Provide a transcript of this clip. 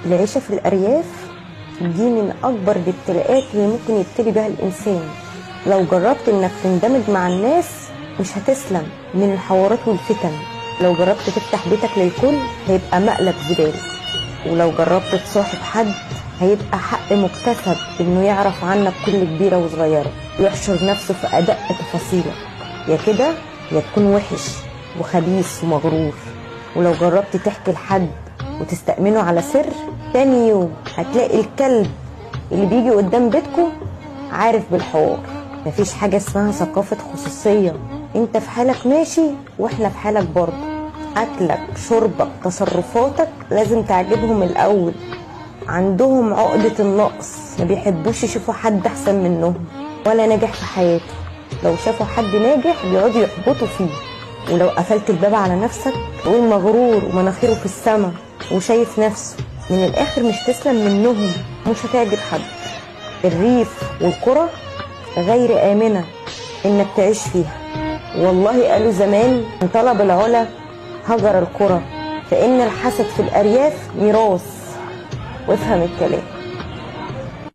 العيشة في الأرياف دي من أكبر الابتلاءات اللي ممكن يبتلي بها الإنسان. لو جربت إنك تندمج مع الناس مش هتسلم من الحوارات والفتن. لو جربت تفتح بيتك للكل هيبقى مقلب زبالة. ولو جربت تصاحب حد هيبقى حق مكتسب إنه يعرف عنك كل كبيرة وصغيرة ويحشر نفسه في أدق تفاصيلك. يا كده يا تكون وحش وخبيث ومغرور. ولو جربت تحكي لحد وتستأمنه على سر، تاني يوم هتلاقي الكلب اللي بيجي قدام بيتكم عارف بالحوار. مفيش حاجة اسمها ثقافة خصوصية، انت في حالك ماشي واحنا في حالك برضه. اكلك شربك تصرفاتك لازم تعجبهم الاول. عندهم عقدة النقص، ما بيحبوش يشوفوا حد احسن منهم ولا ناجح في حياته. لو شافوا حد ناجح بيقعدوا يحبطوا فيه. ولو قفلت الباب على نفسك تقول مغرور ومناخيره في السما وشايف نفسه، من الاخر مش تسلم منهم، مش هتعجب حد. الريف والقرى غير آمنة انك تعيش فيها. والله قالوا زمان من طلب العلا هجر القرى، فإن الحسد في الأرياف ميراث. وافهم الكلام.